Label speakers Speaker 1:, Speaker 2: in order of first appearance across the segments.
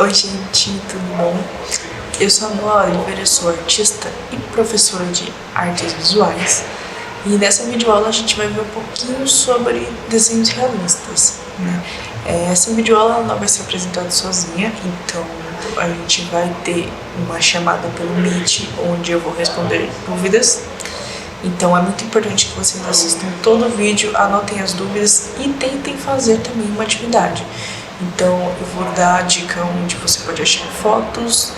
Speaker 1: Oi gente, tudo bom? Eu sou a Noa Oliveira, eu sou artista e professora de artes visuais. E nessa videoaula a gente vai ver um pouquinho sobre desenhos realistas, né? Essa videoaula não vai ser apresentada sozinha, então a gente vai ter uma chamada pelo Meet, onde eu vou responder dúvidas. Então é muito importante que vocês assistam todo o vídeo, anotem as dúvidas e tentem fazer também uma atividade. Então eu vou dar a dica onde você pode achar fotos,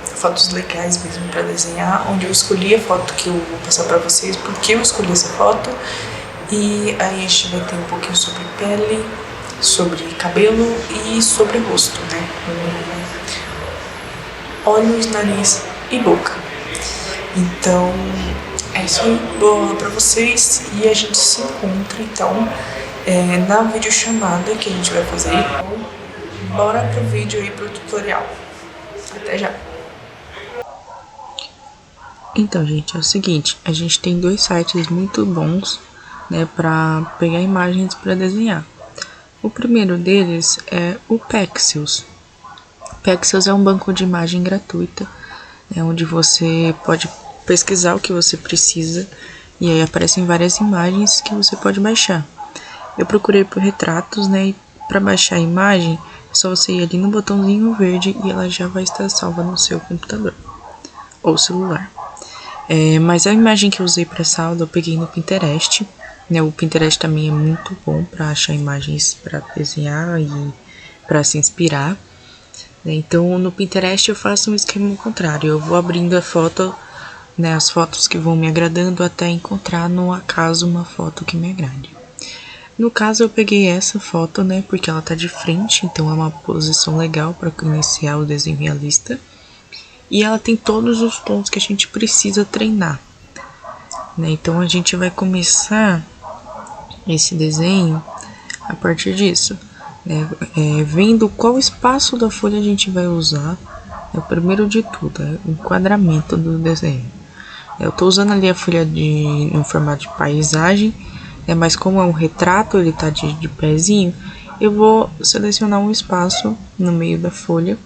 Speaker 1: fotos legais mesmo para desenhar, onde eu escolhi a foto que eu vou passar para vocês, porque eu escolhi essa foto. E aí a gente vai ter um pouquinho sobre pele, sobre cabelo e sobre rosto, né? Olhos, nariz e boca. Então é isso aí, boa aula pra vocês e a gente se encontra então na videochamada que a gente vai fazer. Bora pro vídeo aí, pro tutorial. Até já! Então, gente, é o seguinte, a gente tem dois sites muito bons, né, para pegar imagens para desenhar. O primeiro deles é o Pexels. O Pexels é um banco de imagem gratuita, onde você pode pesquisar o que você precisa e aí aparecem várias imagens que você pode baixar. Eu procurei por retratos, né, e para baixar a imagem é só você ir ali no botãozinho verde e ela já vai estar salva no seu computador ou celular. Mas a imagem que eu usei para essa aula eu peguei no Pinterest, né? O Pinterest também é muito bom para achar imagens para desenhar e para se inspirar. Então no Pinterest eu faço um esquema contrário, eu vou abrindo a foto, né, as fotos que vão me agradando até encontrar no acaso uma foto que me agrade. No caso eu peguei essa foto, né, porque ela tá de frente, então é uma posição legal para iniciar o desenho realista. E ela tem todos os tons que a gente precisa treinar, né? Então a gente vai começar esse desenho a partir disso, né? Vendo qual espaço da folha a gente vai usar. O primeiro de tudo é o enquadramento do desenho. Eu tô usando ali a folha no formato de paisagem, mas como é um retrato, ele tá de pezinho, eu vou selecionar um espaço no meio da folha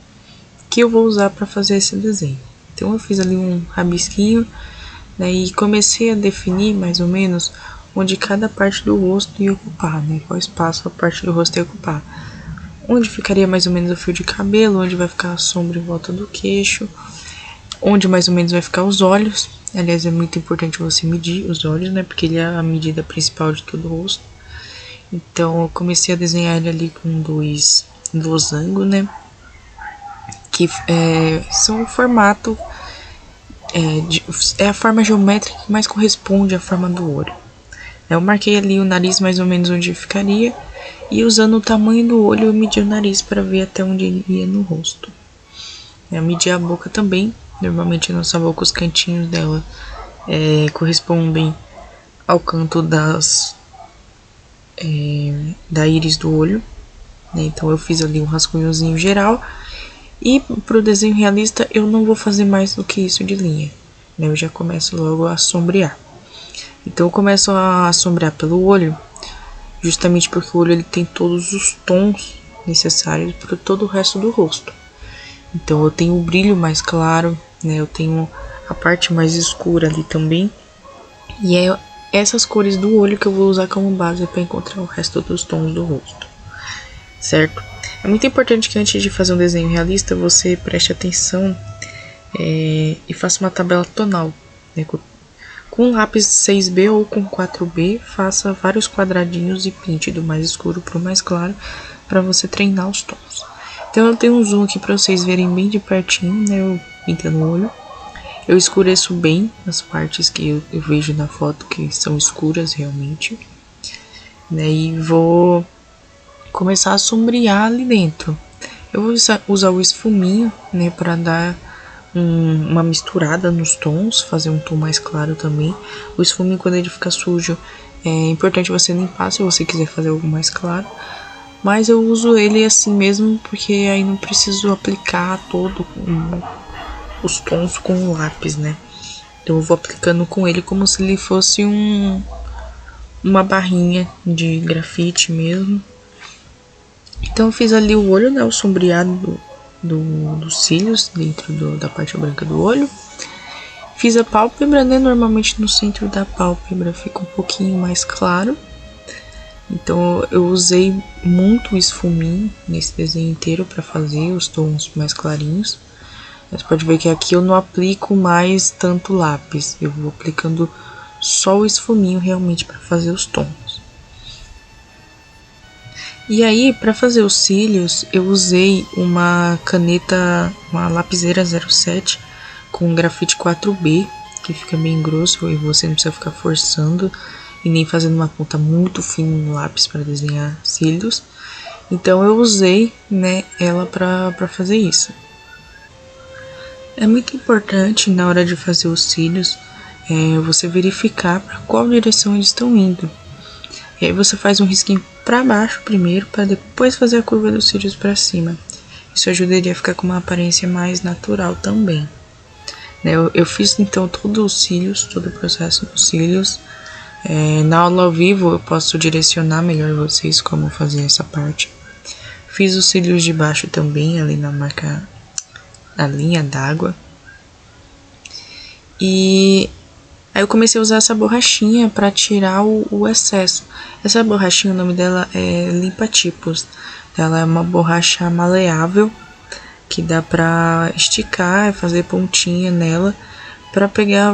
Speaker 1: que eu vou usar para fazer esse desenho. Então eu fiz ali um rabisquinho, né, e comecei a definir mais ou menos onde cada parte do rosto ia ocupar, né, qual espaço a parte do rosto ia ocupar. Onde ficaria mais ou menos o fio de cabelo, onde vai ficar a sombra em volta do queixo, onde mais ou menos vai ficar os olhos. Aliás, é muito importante você medir os olhos, né, porque ele é a medida principal de todo o rosto. Então eu comecei a desenhar ele ali com dois losangos, né, que são o formato, é a forma geométrica que mais corresponde à forma do olho. Eu marquei ali o nariz mais ou menos onde ficaria, e usando o tamanho do olho eu medi o nariz para ver até onde ele ia no rosto. Eu medi a boca também, normalmente a nossa boca, os cantinhos dela correspondem ao canto da íris do olho, né? Então eu fiz ali um rascunhozinho geral. E pro desenho realista eu não vou fazer mais do que isso de linha, né? Eu já começo logo a sombrear. Então eu começo a sombrear pelo olho, justamente porque o olho ele tem todos os tons necessários para todo o resto do rosto. Então eu tenho o brilho mais claro, né? Eu tenho a parte mais escura ali também. E é essas cores do olho que eu vou usar como base para encontrar o resto dos tons do rosto, certo? É muito importante que antes de fazer um desenho realista você preste atenção e faça uma tabela tonal, né? Com lápis 6B ou com 4B, faça vários quadradinhos e pinte do mais escuro para o mais claro para você treinar os tons. Então eu tenho um zoom aqui para vocês verem bem de pertinho, né? Eu pintando o olho. Eu escureço bem as partes que eu vejo na foto que são escuras realmente, né? E vou começar a sombrear ali dentro. Eu vou usar o esfuminho, né, para dar uma misturada nos tons, fazer um tom mais claro também. O esfuminho, quando ele fica sujo, é importante você limpar se você quiser fazer algo mais claro. Mas eu uso ele assim mesmo, porque aí não preciso aplicar todo os tons com o lápis, né. Então eu vou aplicando com ele como se ele fosse uma barrinha de grafite mesmo. Então eu fiz ali o olho, né, o sombreado dos cílios dentro da parte branca do olho. Fiz a pálpebra, né, normalmente no centro da pálpebra fica um pouquinho mais claro. Então eu usei muito esfuminho nesse desenho inteiro para fazer os tons mais clarinhos. Você pode ver que aqui eu não aplico mais tanto lápis, eu vou aplicando só o esfuminho realmente para fazer os tons. E aí, para fazer os cílios, eu usei uma caneta, uma lapiseira 07 com grafite 4B, que fica bem grosso e você não precisa ficar forçando e nem fazendo uma ponta muito fina no lápis para desenhar cílios. Então eu usei, né, ela para fazer isso. É muito importante na hora de fazer os cílios você verificar para qual direção eles estão indo. E aí você faz um risquinho para baixo primeiro, para depois fazer a curva dos cílios para cima. Isso ajudaria a ficar com uma aparência mais natural também. Eu fiz então todos os cílios, todo o processo dos cílios. Na aula ao vivo eu posso direcionar melhor vocês como fazer essa parte. Fiz os cílios de baixo também, ali na linha d'água. E aí eu comecei a usar essa borrachinha para tirar o excesso. Essa borrachinha, o nome dela é Limpa-Tipos. Ela é uma borracha maleável que dá para esticar e fazer pontinha nela para pegar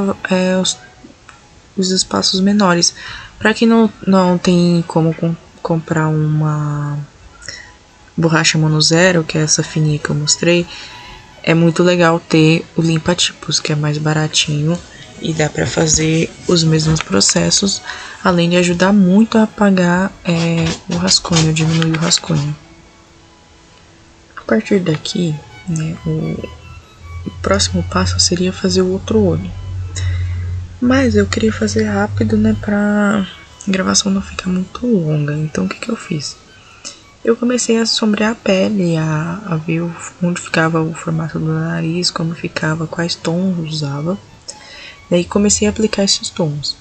Speaker 1: os espaços menores. Para quem não tem como comprar uma borracha mono zero, que é essa fininha que eu mostrei, é muito legal ter o limpa-tipos, que é mais baratinho e dá para fazer os mesmos processos, além de ajudar muito a apagar o rascunho, diminuir o rascunho. A partir daqui, né, o próximo passo seria fazer o outro olho. Mas eu queria fazer rápido, né, pra gravação não ficar muito longa. Então o que eu fiz? Eu comecei a sombrear a pele, a ver onde ficava o formato do nariz, como ficava, quais tons usava. Daí comecei a aplicar esses tons.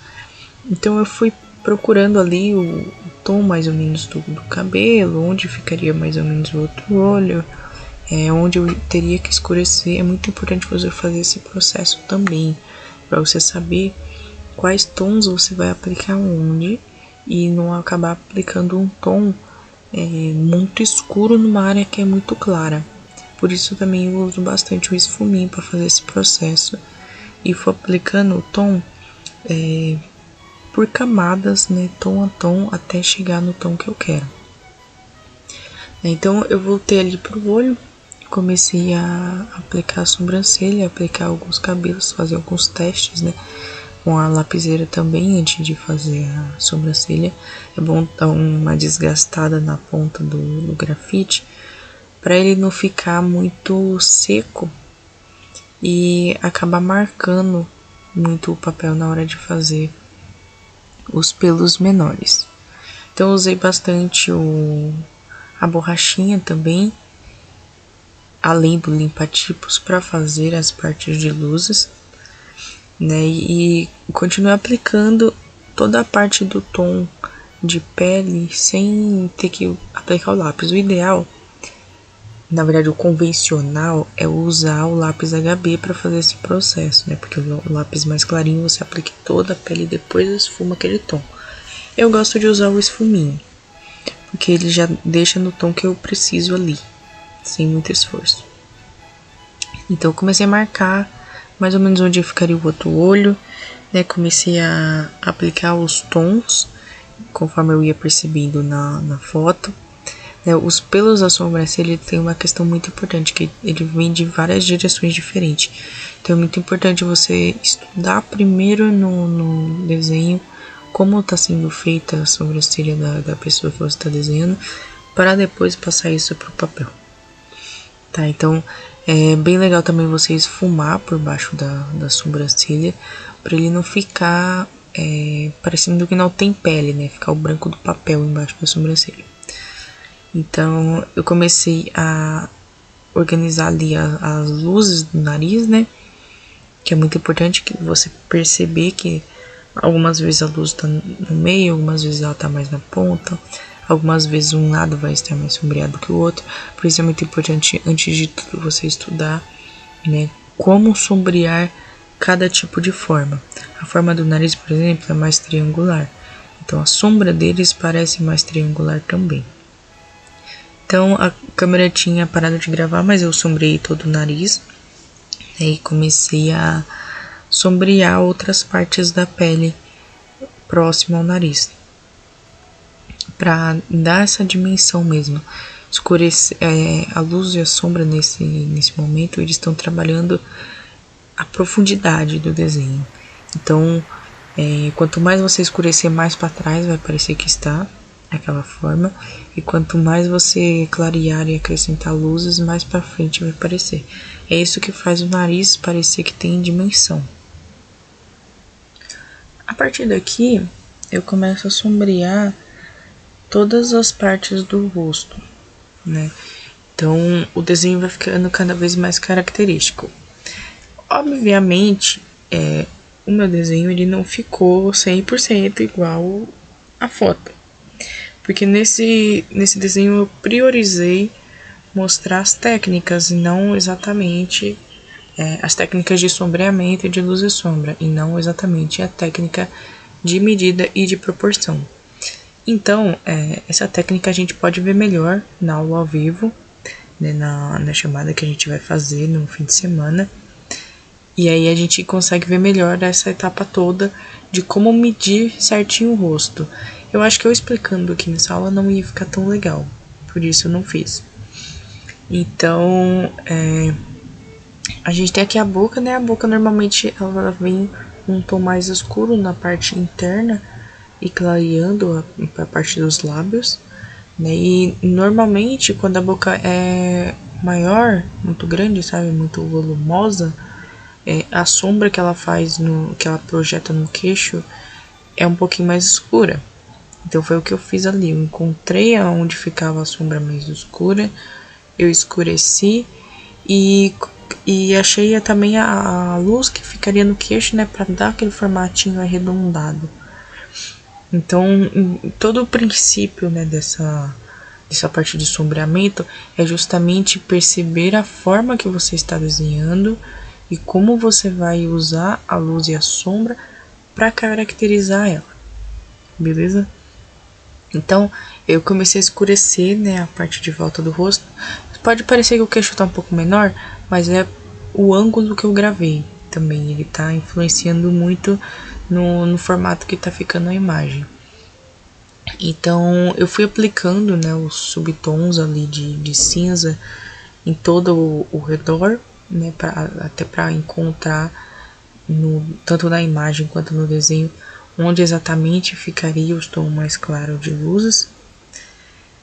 Speaker 1: Então eu fui procurando ali o tom mais ou menos do cabelo, onde ficaria mais ou menos o outro olho, onde eu teria que escurecer. É muito importante você fazer esse processo também, para você saber quais tons você vai aplicar onde e não acabar aplicando um tom muito escuro numa área que é muito clara. Por isso também eu uso bastante o esfuminho para fazer esse processo e vou aplicando o tom por camadas, né, tom a tom, até chegar no tom que eu quero. Então eu voltei ali pro olho, comecei a aplicar a sobrancelha, aplicar alguns cabelos, fazer alguns testes, né, com a lapiseira também antes de fazer a sobrancelha. É bom dar uma desgastada na ponta do grafite para ele não ficar muito seco e acabar marcando muito o papel na hora de fazer os pelos menores. Então eu usei bastante a borrachinha também, além do limpa-tipos, para fazer as partes de luzes, né? E continuei aplicando toda a parte do tom de pele sem ter que aplicar o lápis. O ideal, na verdade o convencional, é usar o lápis HB para fazer esse processo, né? Porque o lápis mais clarinho você aplica toda a pele e depois esfuma aquele tom. Eu gosto de usar o esfuminho, porque ele já deixa no tom que eu preciso ali, sem muito esforço. Então eu comecei a marcar mais ou menos onde ficaria o outro olho, né? Comecei a aplicar os tons conforme eu ia percebendo na foto. Os pelos da sobrancelha tem uma questão muito importante, que ele vem de várias direções diferentes. Então é muito importante você estudar primeiro no desenho como está sendo feita a sobrancelha da pessoa que você está desenhando, para depois passar isso para o papel. Tá, então é bem legal também você esfumar por baixo da sobrancelha, para ele não ficar parecendo que não tem pele, né? Ficar o branco do papel embaixo da sobrancelha. Então eu comecei a organizar ali as luzes do nariz, né? Que é muito importante que você perceber que algumas vezes a luz tá no meio, algumas vezes ela tá mais na ponta. Algumas vezes um lado vai estar mais sombreado que o outro, por isso é muito importante, antes de tudo, você estudar, né, como sombrear cada tipo de forma. A forma do nariz, por exemplo, é mais triangular, então a sombra deles parece mais triangular também. Então a câmera tinha parado de gravar, mas eu sombreei todo o nariz, né, e comecei a sombrear outras partes da pele próximo ao nariz, para dar essa dimensão mesmo. Escurecer, a luz e a sombra nesse momento, eles estão trabalhando a profundidade do desenho. Então, quanto mais você escurecer mais para trás, vai parecer que está daquela forma, e quanto mais você clarear e acrescentar luzes, mais para frente vai parecer. É isso que faz o nariz parecer que tem dimensão. A partir daqui, eu começo a sombrear todas as partes do rosto, né? Então, o desenho vai ficando cada vez mais característico. Obviamente, o meu desenho ele não ficou 100% igual à foto, porque nesse desenho eu priorizei mostrar as técnicas e não exatamente as técnicas de sombreamento e de luz e sombra, e não exatamente a técnica de medida e de proporção. Então, essa técnica a gente pode ver melhor na aula ao vivo, né, na chamada que a gente vai fazer no fim de semana. E aí a gente consegue ver melhor essa etapa toda de como medir certinho o rosto. Eu acho que eu explicando aqui nessa aula não ia ficar tão legal, por isso eu não fiz. Então, a gente tem aqui a boca, né? A boca normalmente ela vem um tom mais escuro na parte interna e clareando a parte dos lábios, né? E normalmente quando a boca é maior, muito grande, sabe, muito volumosa, a sombra que ela faz, que ela projeta no queixo, é um pouquinho mais escura. Então foi o que eu fiz ali, eu encontrei onde ficava a sombra mais escura, eu escureci e achei também a luz que ficaria no queixo, né, para dar aquele formatinho arredondado. Então, todo o princípio, né, dessa parte de sombreamento é justamente perceber a forma que você está desenhando e como você vai usar a luz e a sombra para caracterizar ela, beleza? Então, eu comecei a escurecer, né, a parte de volta do rosto. Pode parecer que o queixo tá um pouco menor, mas é o ângulo que eu gravei também. Ele tá influenciando muito no formato que tá ficando a imagem. Então, eu fui aplicando, né, os subtons ali de cinza em todo o redor, né, até para encontrar, tanto na imagem quanto no desenho, onde exatamente ficaria os tons mais claros de luzes.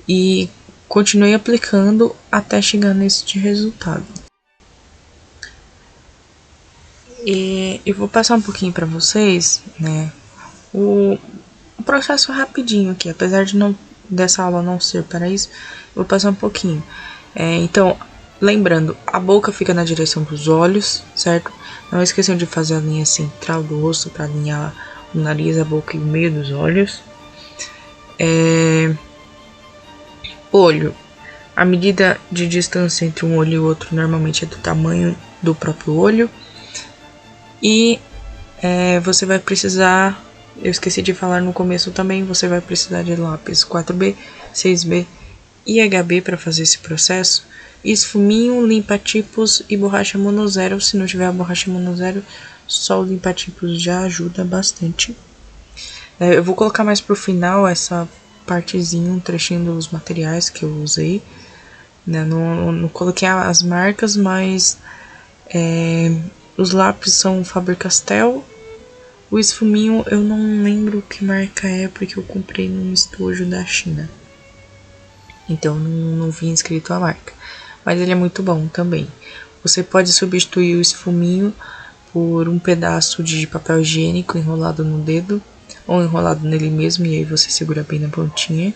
Speaker 1: E continuei aplicando até chegar nesse resultado. E eu vou passar um pouquinho para vocês, né, o processo rapidinho aqui, apesar de dessa aula não ser para isso, eu vou passar um pouquinho. Então, lembrando, a boca fica na direção dos olhos, certo? Não esqueçam de fazer a linha central do rosto para alinhar o nariz, a boca e o meio dos olhos. Olho. A medida de distância entre um olho e o outro normalmente é do tamanho do próprio olho. E você vai precisar, eu esqueci de falar no começo também, você vai precisar de lápis 4B, 6B e HB para fazer esse processo. Esfuminho, limpa-tipos e borracha monozero. Se não tiver a borracha monozero, só o limpa-tipos já ajuda bastante. Eu vou colocar mais pro final essa partezinha, um trechinho dos materiais que eu usei. Não coloquei as marcas, mas os lápis são Faber-Castell. O esfuminho eu não lembro que marca é, porque eu comprei num estojo da China. Então não vi escrito a marca. Mas ele é muito bom também. Você pode substituir o esfuminho por um pedaço de papel higiênico enrolado no dedo, ou enrolado nele mesmo, e aí você segura bem na pontinha.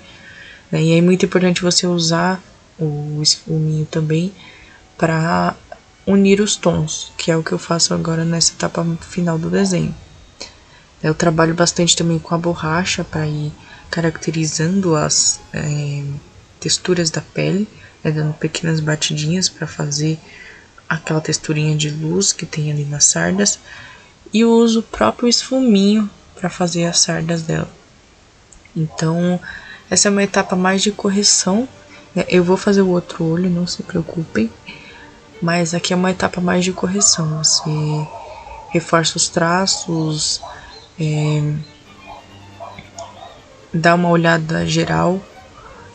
Speaker 1: E é muito importante você usar o esfuminho também para unir os tons, que é o que eu faço agora nessa etapa final do desenho. Eu trabalho bastante também com a borracha para ir caracterizando as texturas da pele, né, dando pequenas batidinhas para fazer aquela texturinha de luz que tem ali nas sardas. E eu uso o próprio esfuminho para fazer as sardas dela. Então, essa é uma etapa mais de correção. Eu vou fazer o outro olho, não se preocupem. Mas aqui é uma etapa mais de correção. Você reforça os traços, dá uma olhada geral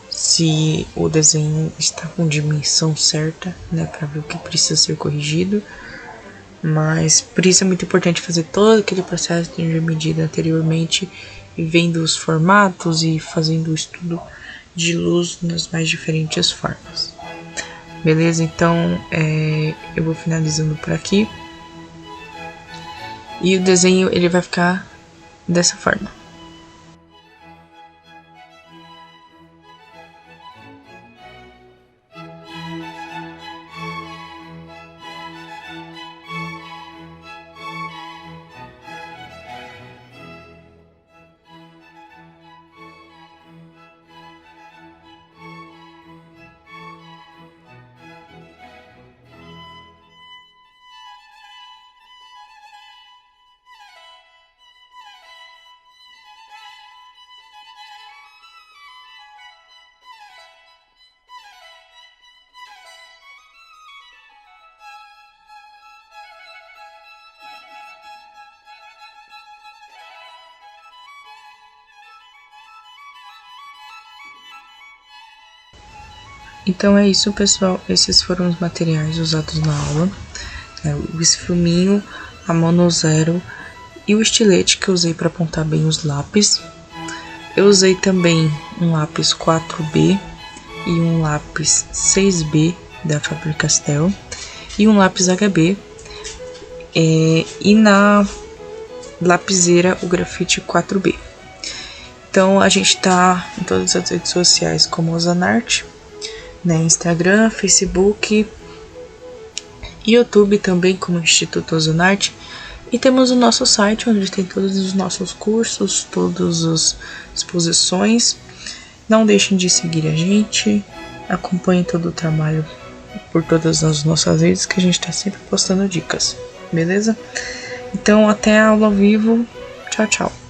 Speaker 1: se o desenho está com dimensão certa, né, para ver o que precisa ser corrigido. Mas por isso é muito importante fazer todo aquele processo de medida anteriormente, e vendo os formatos e fazendo o estudo de luz nas mais diferentes formas. Beleza? Então eu vou finalizando por aqui. E o desenho ele vai ficar dessa forma. Então é isso, pessoal. Esses foram os materiais usados na aula. O esfuminho, a mono zero e o estilete que eu usei para apontar bem os lápis. Eu usei também um lápis 4B e um lápis 6B da Faber-Castell e um lápis HB. E na lapiseira o grafite 4B. Então a gente tá em todas as redes sociais como Ozanart, né, Instagram, Facebook, YouTube também como Instituto Ozanart. E temos o nosso site onde tem todos os nossos cursos, todas as exposições. Não deixem de seguir a gente, acompanhem todo o trabalho por todas as nossas redes que a gente está sempre postando dicas, beleza? Então até a aula ao vivo, tchau, tchau.